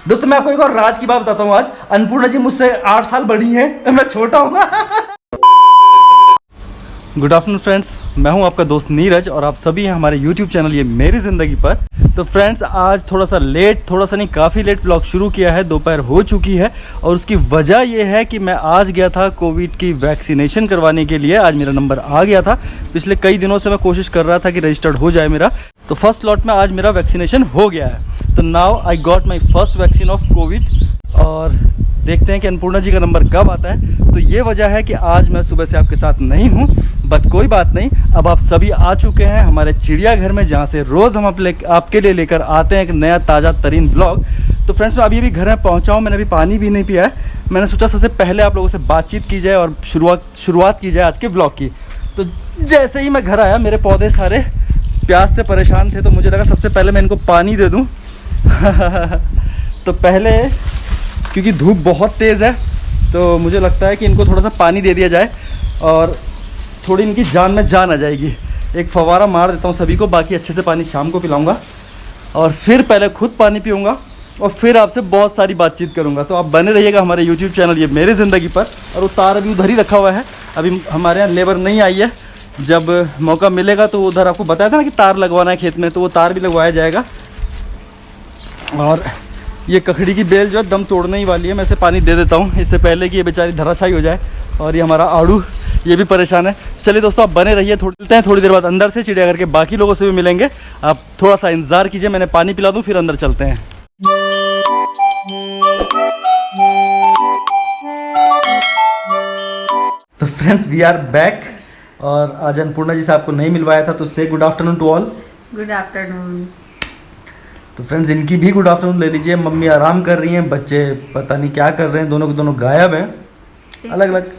दोस्तों मैं आपको एक और राज की बात बताता हूँ। आज अन्नपूर्णा जी मुझसे 8 साल बड़ी हैं, मैं छोटा हूँ। गुड आफ्टरनून फ्रेंड्स, मैं हूं आपका दोस्त नीरज और आप सभी हैं हमारे YouTube चैनल ये मेरी ज़िंदगी पर। तो फ्रेंड्स आज थोड़ा सा नहीं काफ़ी लेट व्लॉग शुरू किया है, दोपहर हो चुकी है और उसकी वजह ये है कि मैं आज गया था कोविड की वैक्सीनेशन करवाने के लिए। आज मेरा नंबर आ गया था। पिछले कई दिनों से मैं कोशिश कर रहा था कि रजिस्टर्ड हो जाए मेरा, तो फर्स्ट लॉट में आज मेरा वैक्सीनेशन हो गया है। तो now I got my first vaccine of Covid और देखते हैं कि अन्नपूर्णा जी का नंबर कब आता है। तो ये वजह है कि आज मैं सुबह से आपके साथ नहीं हूँ, बट कोई बात नहीं। अब आप सभी आ चुके हैं हमारे चिड़ियाघर में, जहाँ से रोज़ हम आपके लिए लेकर आते हैं एक नया ताज़ा तरीन ब्लॉग। तो फ्रेंड्स मैं अभी घर में पहुँचा हूँ, मैंने अभी पानी भी नहीं पिया है। मैंने सोचा सबसे पहले आप लोगों से बातचीत की जाए और शुरुआत की जाए आज के ब्लॉग की। तो जैसे ही मैं घर आया मेरे पौधे सारे प्यास से परेशान थे, तो मुझे लगा सबसे पहले मैं इनको पानी दे दूँ। तो पहले क्योंकि धूप बहुत तेज़ है तो मुझे लगता है कि इनको थोड़ा सा पानी दे दिया जाए और थोड़ी इनकी जान में जान आ जाएगी। एक फव्वारा मार देता हूँ सभी को, बाकी अच्छे से पानी शाम को पिलाऊंगा और फिर पहले खुद पानी पीऊँगा और फिर आपसे बहुत सारी बातचीत करूँगा। तो आप बने रहिएगा हमारे YouTube चैनल ये मेरी ज़िंदगी पर। और वो तार अभी उधर ही रखा हुआ है, अभी हमारे यहाँ लेबर नहीं आई है। जब मौका मिलेगा तो उधर आपको बताया था ना कि तार लगवाना है खेत में, तो वो तार भी लगवाया जाएगा। और ये ककड़ी की बेल जो है दम तोड़ने ही वाली है, मैं इसे पानी दे देता हूँ इससे पहले कि ये बेचारी धराशायी हो जाए। और ये हमारा आड़ू ये भी परेशान है। चलिए दोस्तों आप बने रहिए, थोड़ी देर बाद अंदर से चिड़ियाघर के बाकी लोगों से भी मिलेंगे। आप थोड़ा सा इंतज़ार कीजिए, मैंने पानी पिला दूँ फिर अंदर चलते हैं। तो फ्रेंड्स वी आर बैक और आज अन्नपूर्णा जी से आपको नहीं मिलवाया था, तो say good afternoon to all. Good afternoon. तो फ्रेंड्स इनकी भी गुड आफ्टरनून ले लीजिए। मम्मी आराम कर रही हैं, बच्चे पता नहीं क्या कर रहे हैं, दोनों के दोनों गायब हैं अलग अलग।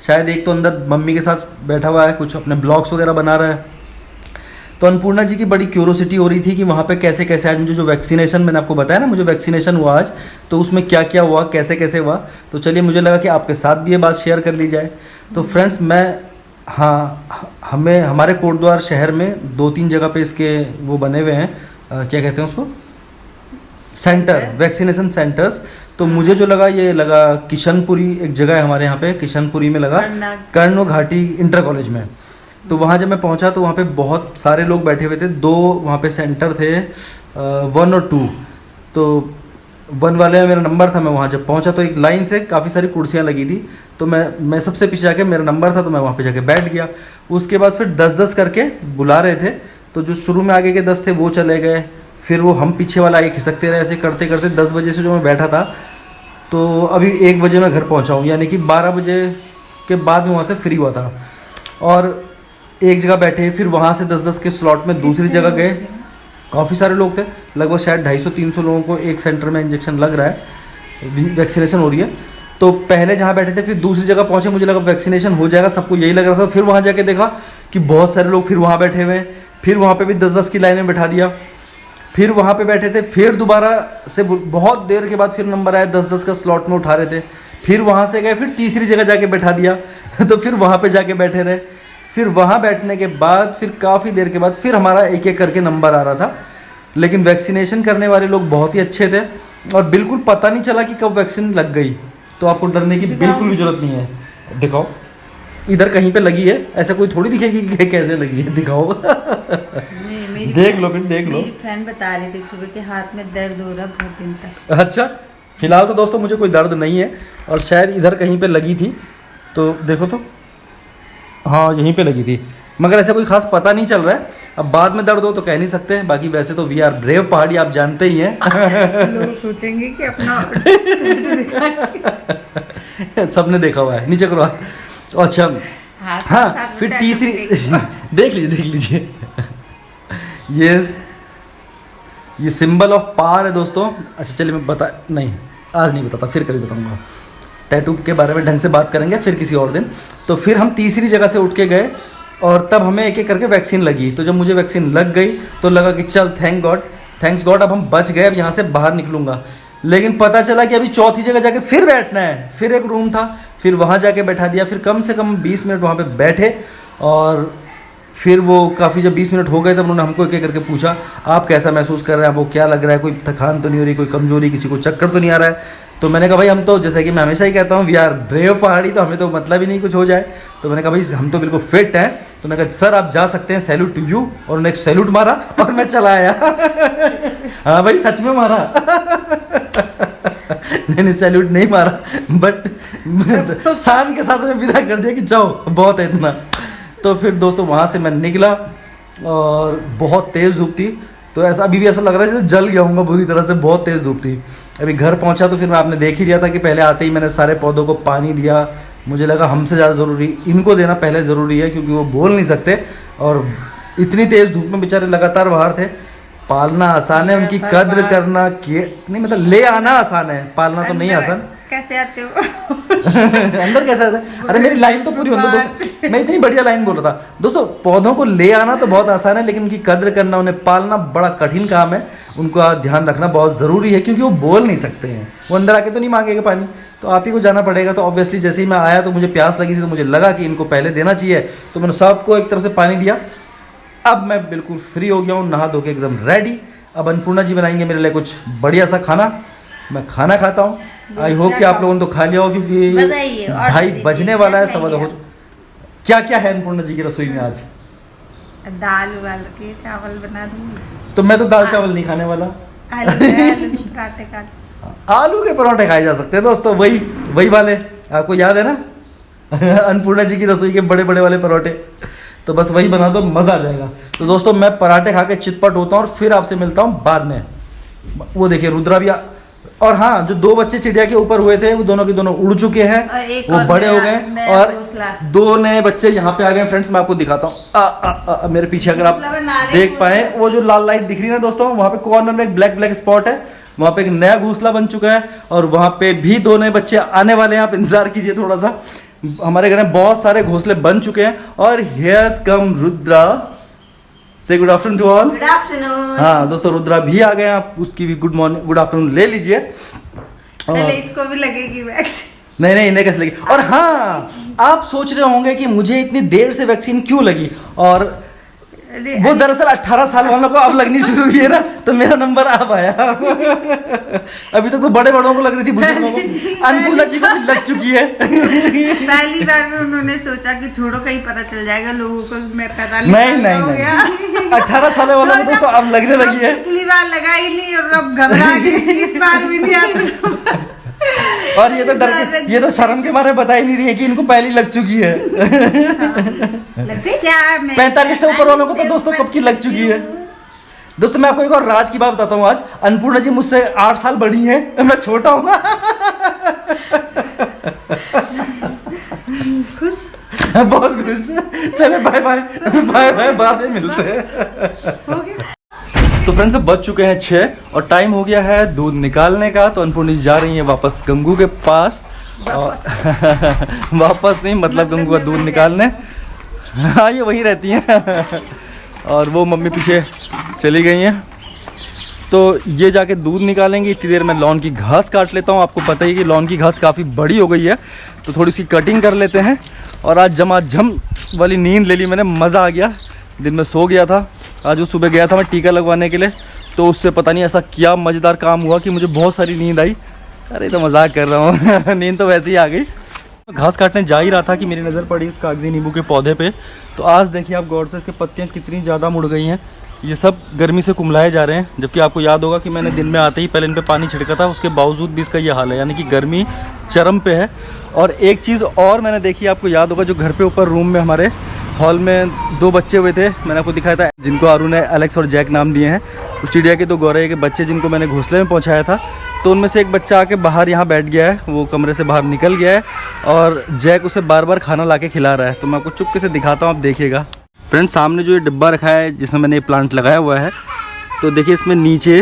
शायद एक तो अंदर मम्मी के साथ बैठा हुआ है, कुछ अपने ब्लॉग्स वगैरह बना रहा है। तो अन्नपूर्णा जी की बड़ी क्यूरोसिटी हो रही थी कि वहाँ पे कैसे कैसे आज मुझे जो वैक्सीनेशन मैंने आपको बताया ना, मुझे वैक्सीनेशन हुआ आज, तो उसमें क्या क्या हुआ, कैसे कैसे हुआ। तो चलिए मुझे लगा कि आपके साथ भी ये बात शेयर कर ली जाए। तो फ्रेंड्स हमारे कोटद्वार शहर में 2-3 जगह पे इसके वो बने हुए हैं, क्या कहते हैं उसको, सेंटर, वैक्सीनेशन सेंटर्स। तो मुझे जो लगा ये लगा किशनपुरी एक जगह है हमारे यहाँ पे, किशनपुरी में लगा कर्ण घाटी इंटर कॉलेज में। तो वहाँ जब मैं पहुँचा तो वहाँ पे बहुत सारे लोग बैठे हुए थे। 2 वहाँ पे सेंटर थे, 1 और 2। तो 1 वाले में मेरा नंबर था। मैं वहाँ जब पहुँचा तो एक लाइन से काफ़ी सारी कुर्सियाँ लगी थी, तो मैं सबसे पीछे जाके, मेरा नंबर था तो मैं वहाँ पे जाके बैठ गया। उसके बाद फिर 10-10 करके बुला रहे थे, तो जो शुरू में आगे के 10 थे वो चले गए, फिर वो हम पीछे वाला आगे खिसकते रहे। ऐसे करते करते 10 बजे से जो मैं बैठा था तो अभी 1 बजे मैं घर पहुंचा हूँ, यानी कि 12 बजे के बाद में वहाँ से फ्री हुआ था। और एक जगह बैठे, फिर वहाँ से 10-10 के स्लॉट में दूसरी जगह गए। काफ़ी सारे लोग थे, लगभग शायद 250-300 लोगों को एक सेंटर में इंजेक्शन लग रहा है, वैक्सीनेशन हो रही है। तो पहले जहाँ बैठे थे फिर दूसरी जगह पहुँचे, मुझे लगा वैक्सीनेशन हो जाएगा, सबको यही लग रहा था। फिर वहाँ जाके देखा कि बहुत सारे लोग फिर वहाँ बैठे हुए हैं, फिर वहाँ पे भी 10-10 की लाइन में बैठा दिया। फिर वहाँ पे बैठे थे, फिर दोबारा से बहुत देर के बाद फिर नंबर आया, 10-10 का स्लॉट में उठा रहे थे। फिर वहाँ से गए, फिर तीसरी जगह जाके बैठा दिया। तो फिर वहाँ पे जाके बैठे रहे। फिर वहाँ बैठने के बाद फिर काफ़ी देर के बाद फिर हमारा एक एक करके नंबर आ रहा था। लेकिन वैक्सीनेशन करने वाले लोग बहुत ही अच्छे थे और बिल्कुल पता नहीं चला कि कब वैक्सीन लग गई। तो आपको डरने की बिल्कुल भी जरूरत नहीं है। दिखाओ, इधर कहीं पे लगी है, ऐसा कोई थोड़ी दिखेगी कि कैसे लगी है, दिखाओ। देख लो, फिर देख लो। मेरी फ्रेंड बता रही थी सुबह के हाथ में दर्द हो रहा बहुत दिन तक। अच्छा, फिलहाल तो दोस्तों मुझे कोई दर्द नहीं है और शायद इधर कहीं पे लगी थी, तो देखो तो हाँ यहीं पे लगी थी, मगर ऐसा कोई खास पता नहीं चल रहा है। अब बाद में दर्द हो तो कह नहीं सकते। बाकी वैसे तो वी आर ब्रेव पहाड़ी, आप जानते ही हैं। लोग सोचेंगे कि अपना सबने देखा हुआ है, नीचे करो हाथ। अच्छा हाँ, फिर तीसरी देख लीजिए ये सिंबल ऑफ पावर है दोस्तों। अच्छा चलिए मैं नहीं आज नहीं बताता, फिर कभी बताऊंगा। टैटू के बारे में ढंग से बात करेंगे फिर किसी और दिन। तो फिर हम तीसरी जगह से उठ के गए और तब हमें एक एक करके वैक्सीन लगी। तो जब मुझे वैक्सीन लग गई तो लगा कि चल थैंक्स गॉड अब हम बच गए, अब यहाँ से बाहर निकलूंगा। लेकिन पता चला कि अभी चौथी जगह जाके फिर बैठना है। फिर एक रूम था, फिर वहाँ जाके बैठा दिया। फिर कम से कम 20 मिनट वहाँ पे बैठे और फिर वो काफ़ी जब 20 मिनट हो गए तब उन्होंने हमको एक एक करके पूछा आप कैसा महसूस कर रहे हैं, आपको क्या लग रहा है, कोई थकान तो नहीं हो रही, कोई कमजोरी, किसी को चक्कर तो नहीं आ रहा है। तो मैंने कहा भाई हम तो, जैसे कि मैं हमेशा ही कहता हूँ, वी आर ब्रेव पहाड़ी, तो हमें तो मतलब ही नहीं कुछ हो जाए। तो मैंने कहा भाई हम तो बिल्कुल फिट हैं। तो मैंने कहा सर आप जा सकते हैं, सैल्यूट टू यू। और उन्होंने एक सैल्यूट मारा और मैं चला आया। हाँ भाई सच में मारा। नहीं सैल्यूट नहीं मारा, बट शान के साथ में विदा कर दिया कि जाओ बहुत है इतना। तो फिर दोस्तों वहाँ से मैं निकला और बहुत तेज़ धूप थी, तो ऐसा अभी भी ऐसा लग रहा है जैसे जल गया हूँगा बुरी तरह से, बहुत तेज़ धूप थी। अभी घर पहुँचा तो फिर मैं आपने देख ही लिया था कि पहले आते ही मैंने सारे पौधों को पानी दिया। मुझे लगा हमसे ज़्यादा ज़रूरी इनको देना पहले ज़रूरी है, क्योंकि वो बोल नहीं सकते और इतनी तेज़ धूप में बेचारे लगातार बाहर थे। पालना आसान है, उनकी कद्र करना नहीं, मतलब ले आना आसान है, पालना तो नहीं आसान। कैसे आते हो? अंदर कैसे आता है? अरे मेरी लाइन तो पूरी हो दोस्तों, मैं इतनी बढ़िया लाइन बोल रहा था। दोस्तों पौधों को ले आना तो बहुत आसान है, लेकिन उनकी कद्र करना, उन्हें पालना बड़ा कठिन काम है। उनका ध्यान रखना बहुत ज़रूरी है, क्योंकि वो बोल नहीं सकते हैं। वो अंदर आके तो नहीं मांगेगा पानी, तो आप ही को जाना पड़ेगा। तो ऑब्वियसली जैसे ही मैं आया तो मुझे प्यास लगी थी, तो मुझे लगा कि इनको पहले देना चाहिए, तो मैंने सबको एक तरफ से पानी दिया। अब मैं बिल्कुल फ्री हो गया हूँ, नहा धो के एकदम रेडी। अब अन्नपूर्णा जी बनाएंगे मेरे लिए कुछ बढ़िया सा खाना, मैं खाना खाता हूँ। आई होप कि आप लोगों ने तो खा लिया हो, क्योंकि 2:30 बजने वाला है, 2:15 क्या क्या है अन्नपूर्णा जी की रसोई में आज? दाल उबाल के चावल बना दूंगी। तो मैं तो दाल चावल नहीं खाने वाला। आलू के पराठे खाए जा सकते हैं दोस्तों, वही वाले, आपको याद है ना? अन्नपूर्णा जी की रसोई के बड़े बड़े वाले पराठे, तो बस वही बना दो, मज़ा आ जाएगा। तो दोस्तों मैं पराठे खा के चितपट होता हूँ और फिर आपसे मिलता हूँ बाद में। वो देखिए रुद्रा भी और हाँ, जो 2 बच्चे चिड़िया के ऊपर हुए थे वो दोनों के दोनों उड़ चुके हैं, वो बड़े हो गए और 2 नए बच्चे यहाँ पे आ गए। फ्रेंड्स मैं आपको दिखाता हूँ, मेरे पीछे अगर आप देख पाए, वो जो लाल लाइट दिख रही है ना दोस्तों, वहाँ पे कॉर्नर में एक ब्लैक स्पॉट है, वहाँ पे एक नया घोंसला बन चुका है और वहाँ पे भी 2 नए बच्चे आने वाले हैं। आप इंतजार कीजिए थोड़ा सा, हमारे घर में बहुत सारे घोंसले बन चुके हैं। और here's come Rudra, say good afternoon to all. Good afternoon. हाँ दोस्तों रुद्रा भी आ गए, आप उसकी भी गुड मॉर्निंग गुड आफ्टरनून ले लीजिए। पहले इसको भी लगेगी वैक्सीन। नहीं इन्हें कैसे लगी? और हाँ, आप सोच रहे होंगे कि मुझे इतनी देर से वैक्सीन क्यों लगी, और वो दरअसल 18 साल वालों को अब लगनी शुरू हुई है ना, तो मेरा नंबर अब आया। अभी तक तो बड़े बड़ों को लग रही थी, बुजुर्गों को। अन्नपूर्णा जी को भी लग चुकी है। पहली बार में उन्होंने सोचा कि छोड़ो कहीं पता चल जाएगा लोगों को, मैं 45 नहीं 18 साल वालों को तो अब लगने लगी है। पिछली बार लगा ही नहीं और अब घबरा गई, इस बार भी नहीं आता। और ये तो डर के, ये तो शर्म के मारे बता ही नहीं रही है कि इनको पहली लग चुकी है। क्या 45 से ऊपर वालों को तो दोस्तों कब की लग चुकी है। दोस्तों मैं आपको एक और राज की बात बताता हूँ। आज अन्नपूर्णा जी मुझसे 8 साल बड़ी हैं, मैं छोटा हूँ। खुश, बहुत खुश। चले बाय बाय, बाद में मिलते हैं। तो फ्रेंड्स अब बज चुके हैं 6 और टाइम हो गया है दूध निकालने का। तो अन्नपूर्णा जी जा रही है वापस गंगू के पास, वापस नहीं मतलब गंगू का दूध निकालने। हाँ ये वहीं रहती हैं और वो मम्मी पीछे चली गई हैं। तो ये जाके दूध निकालेंगे, इतनी देर में लॉन की घास काट लेता हूँ। आपको पता ही कि लॉन की घास काफ़ी बड़ी हो गई है, तो थोड़ी सी कटिंग कर लेते हैं। और आज झमाझम वाली नींद ले ली मैंने, मज़ा आ गया। दिन में सो गया था, आज वो सुबह गया था मैं टीका लगवाने के लिए, तो उससे पता नहीं ऐसा क्या मज़ेदार काम हुआ कि मुझे बहुत सारी नींद आई। अरे तो मजाक कर रहा हूँ। नींद तो वैसे ही आ गई। घास काटने जा ही रहा था कि मेरी नज़र पड़ी इस कागजी नींबू के पौधे पे। तो आज देखिए आप गौर से, इसके पत्तियाँ कितनी ज़्यादा मुड़ गई हैं। ये सब गर्मी से कुम्हलाए जा रहे हैं, जबकि आपको याद होगा कि मैंने दिन में आते ही पहले इन पे पानी छिड़का था, उसके बावजूद भी इसका ये हाल है, यानी कि गर्मी चरम पे है। और एक चीज़ और मैंने देखी, आपको याद होगा जो घर पे ऊपर रूम में हमारे हॉल में 2 बच्चे हुए थे, मैंने आपको दिखाया था, जिनको अरुण ने एलेक्स और जैक नाम दिए हैं। उस चिड़िया के 2 गौरैया के बच्चे जिनको मैंने घोंसले में पहुंचाया था, तो उनमें से एक बच्चा आके बाहर यहाँ बैठ गया है, वो कमरे से बाहर निकल गया है और जैक उसे बार बार खाना ला के खिला रहा है। तो मैं आपको चुपके से दिखाता हूँ, आप देखिएगा। फ्रेंड्स सामने जो ये डिब्बा रखा है जिसमें मैंने ये प्लांट लगाया हुआ है, तो देखिए इसमें नीचे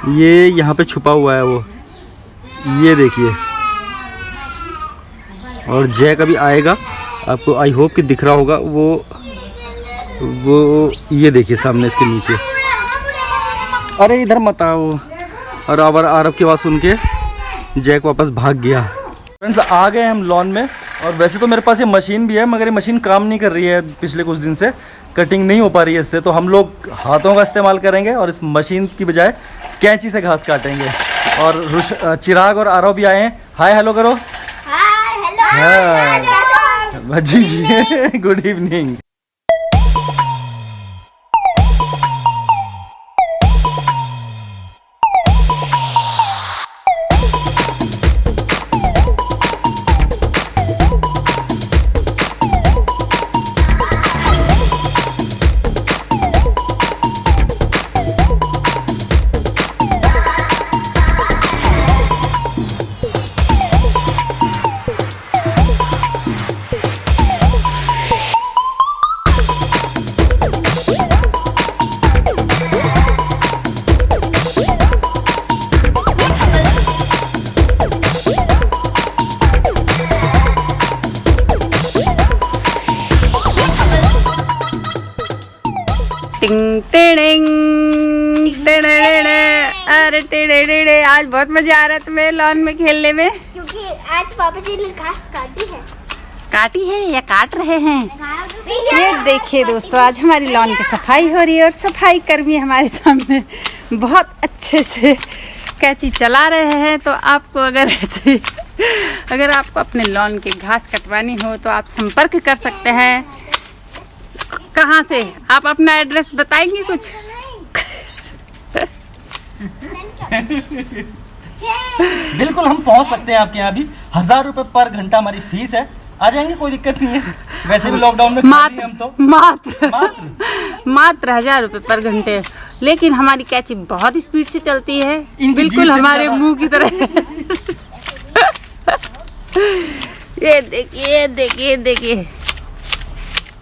ये यहाँ पे छुपा हुआ है, वो ये देखिए। और जैक अभी आएगा, आपको आई होप कि दिख रहा होगा, वो ये देखिए सामने इसके नीचे। अरे इधर मत आओ। और आरब की आवाज़ सुन के जैक वापस भाग गया। फ्रेंड्स आ गए हम लॉन में और वैसे तो मेरे पास ये मशीन भी है, मगर ये मशीन काम नहीं कर रही है पिछले कुछ दिन से, कटिंग नहीं हो पा रही है इससे, तो हम लोग हाथों का इस्तेमाल करेंगे और इस मशीन की बजाय कैंची से घास काटेंगे। और चिराग और आरव भी आए हैं। हाय हेलो करो। हाय हेलो भज्जी जी गुड इवनिंग। टिंग टिडिंग टिडिडिडे, अरे टिडिडिडे, आज बहुत मजा आ रहा है तुम्हें लॉन में खेलने में। क्योंकि आज पापा जी ने घास काटी है या काट रहे हैं? ये देखिए दोस्तों, आज हमारी लॉन की सफाई हो रही है और सफाई कर्मी हमारे सामने बहुत अच्छे से कैंची चला रहे हैं। तो आपको अगर आपको अपने लॉन की घास कटवानी हो तो आप संपर्क कर सकते हैं। कहाँ से? आप अपना एड्रेस बताएंगे कुछ? बिल्कुल हम पहुंच सकते हैं आपके यहाँ भी। 1000 रुपए पर घंटा हमारी फीस है, आ जाएंगे, कोई दिक्कत नहीं है। वैसे भी लॉकडाउन में मात्र हम तो मात्र 1000 रुपए पर घंटे। लेकिन हमारी कैंची बहुत स्पीड से चलती है, बिल्कुल हमारे मुंह की तरह। ये देखिए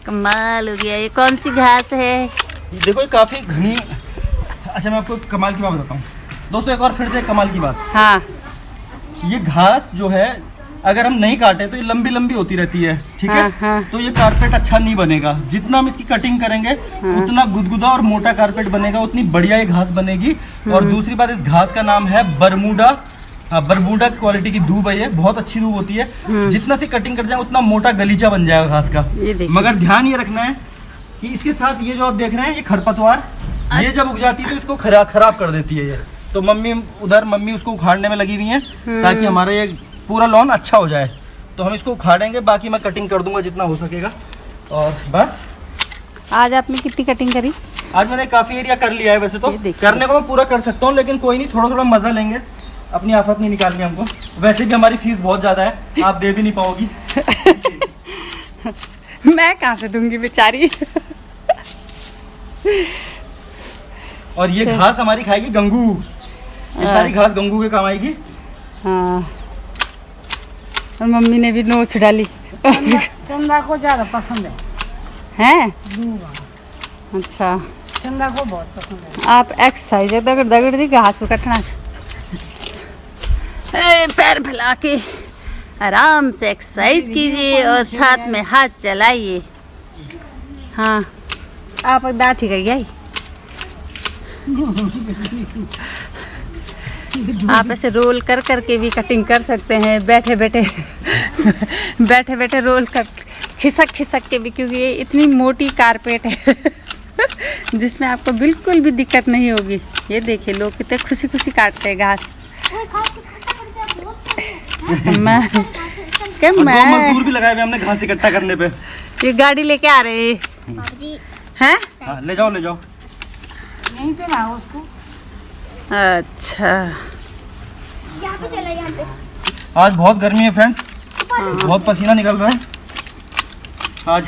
कमाल हो गया। ये कौन सी घास है? देखो ये काफी घनी। अच्छा मैं आपको कमाल की बात बताता हूँ दोस्तों, एक और फिर से कमाल की बात। हाँ, ये घास जो है अगर हम नहीं काटे तो ये लंबी लंबी होती रहती है, ठीक है। हाँ। तो ये कारपेट अच्छा नहीं बनेगा। जितना हम इसकी कटिंग करेंगे उतना गुदगुदा और मोटा कारपेट बनेगा, उतनी बढ़िया ये घास बनेगी। और दूसरी बात, इस घास का नाम है बरमूडा। बरमूडा क्वालिटी की दूब है, ये बहुत अच्छी दूब होती है। जितना सी कटिंग कर जाए उतना मोटा गलीचा बन जाएगा घास का। मगर ध्यान ये रखना है कि इसके साथ ये जो आप देख रहे हैं ये खरपतवार, ये जब उग जाती है तो इसको खराब कर देती है ये। तो मम्मी उसको उखाड़ने में लगी हुई है ताकि हमारा ये पूरा लॉन अच्छा हो जाए। तो हम इसको उखाड़ेंगे, बाकी मैं कटिंग कर दूंगा जितना हो सकेगा। और बस। आज आपने कितनी कटिंग करी? आज मैंने काफी एरिया कर लिया है। वैसे तो करने को मैं पूरा कर सकता हूँ, लेकिन कोई नहीं, थोड़ा मजा लेंगे, अपनी आफत नहीं निकालनी हमको। वैसे भी हमारी फीस बहुत ज्यादा है, आप दे भी नहीं पाओगी। मैं कहाँ से दूंगी बेचारी। और ये घास हमारी खाएगी गंगू। ये सारी घास गंगू के काम आएगी। हाँ, और मम्मी ने भी नोच डाली। चंदा को ज्यादा पसंद है। है। अच्छा, चंदा को बहुत पसंद है। आप एक्सरसाइज दगड़ दी घास को कटना। पैर फैला के आराम से एक्सरसाइज कीजिए और साथ में हाथ चलाइए। हाँ, आप दाँत ही गई। आप ऐसे रोल कर करके भी कटिंग कर सकते हैं, बैठे बैठे रोल कर खिसक के भी, क्योंकि ये इतनी मोटी कारपेट है जिसमें आपको बिल्कुल भी दिक्कत नहीं होगी। ये देखिए लोग कितने खुशी काटते हैं घास। मजदूर भी लगाए हुए हमने घास इकट्ठा करने पे। ये गाड़ी लेके आ रहे हैं। हाँ, ले जाओ यहीं पे ना उसको। अच्छा, यहाँ पे चला, यहाँ पे। आज बहुत गर्मी है फ्रेंड्स, बहुत पसीना निकल रहा है। आज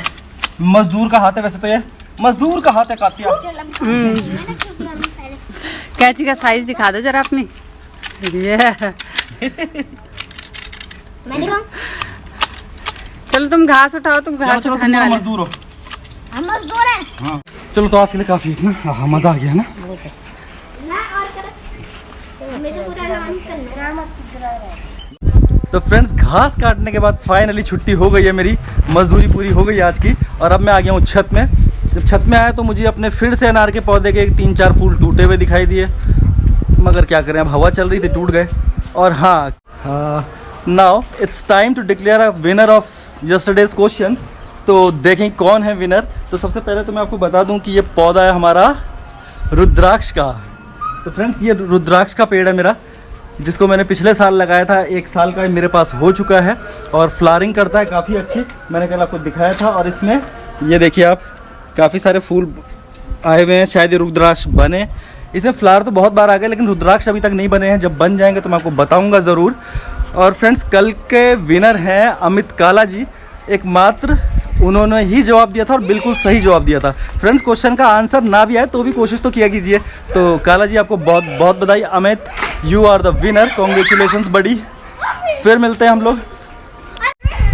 मजदूर का हाथ है, वैसे तो ये मजदूर का हाथ है कातिया। कैंची का साइज दिखा दो जरा अपनी। मैंने कहा चलो तुम घास उठाओ, तुम घास उठाने वाले मजदूर हो। हम मजदूर हैं। हाँ चलो, तो आज के लिए काफी इतना। हाँ, मजा आ गया ना। ना और कर मेरे पूरा नाम करना। तो फ्रेंड्स, घास काटने के बाद फाइनली छुट्टी हो गई है, मेरी मजदूरी पूरी हो गई आज की। और अब मैं आ गया हूँ छत में। जब छत में आया तो मुझे अपने फिर से अनार के पौधे के 3-4 फूल टूटे हुए दिखाई दिए, मगर क्या करें, अब हवा चल रही थी, टूट गए। और हाँ, now it's time to declare a winner of yesterday's question, तो देखें कौन है विनर। तो सबसे पहले तो मैं आपको बता दूं कि ये पौधा है हमारा रुद्राक्ष का। तो फ्रेंड्स ये रुद्राक्ष का पेड़ है मेरा, जिसको मैंने पिछले साल लगाया था। 1 साल का मेरे पास हो चुका है और फ्लावरिंग करता है काफ़ी अच्छी। मैंने कल आपको दिखाया था और इसमें ये देखिए आप काफ़ी सारे फूल आए हुए हैं, शायद ये रुद्राक्ष बने। इसमें फ्लावर तो बहुत बार आ गए लेकिन रुद्राक्ष अभी तक नहीं बने हैं। जब बन जाएंगे तो मैं आपको बताऊंगा ज़रूर। और फ्रेंड्स कल के विनर हैं अमित काला जी। एकमात्र उन्होंने ही जवाब दिया था और बिल्कुल सही जवाब दिया था। फ्रेंड्स क्वेश्चन का आंसर ना भी आए तो भी कोशिश तो किया कीजिए। तो काला जी आपको बहुत बहुत बधाई। Amit you are the winner, congratulations बड़ी। फिर मिलते हैं हम लोग।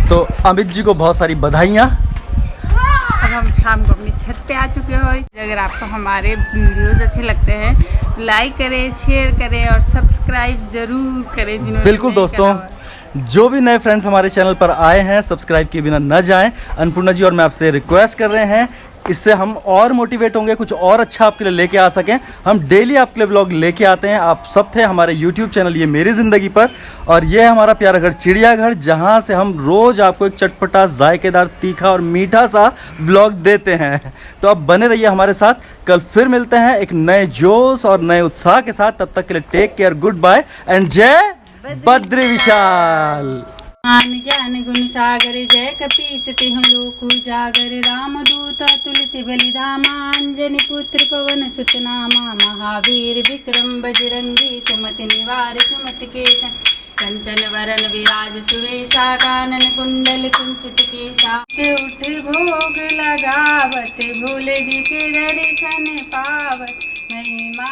तो अमित जी को बहुत सारी बधाइयाँ। अब हम शाम को अपनी छत पे आ चुके हो। अगर आपको हमारे वीडियोस अच्छे लगते हैं लाइक करें, शेयर करें और सब्सक्राइब जरूर करें। जिन्होंने बिल्कुल नहीं दोस्तों, करा हुआ। जो भी नए फ्रेंड्स हमारे चैनल पर आए हैं सब्सक्राइब किए बिना न जाएं। अन्नपूर्णा जी और मैं आपसे रिक्वेस्ट कर रहे हैं, इससे हम और मोटिवेट होंगे, कुछ और अच्छा आपके लिए लेके आ सकें। हम डेली आपके लिए व्लॉग लेके आते हैं। आप सब थे हमारे यूट्यूब चैनल ये मेरी ज़िंदगी पर, और ये है हमारा प्यारा घर चिड़ियाघर, जहां से हम रोज़ आपको एक चटपटा, जायकेदार, तीखा और मीठा सा व्लॉग देते हैं। तो आप बने रहिए हमारे साथ। कल फिर मिलते हैं एक नए जोश और नए उत्साह के साथ। तब तक के लिए take care, good bye and जय बद्री विशाल। ज्ञान गुण सागर जय कपीस तिहु लोक उजागर। रामदूत अतुलित बलिधामा। अंजनी पुत्र पवन सुत नामा। महावीर विक्रम बजरंगी कुमति निवार सुमति केशा। कंचन वरन विराज सुवेशा। कानन कुंडल कुंचित केशा। उठ भोग लगावत भोले जी के दर्शन पावत। महिमा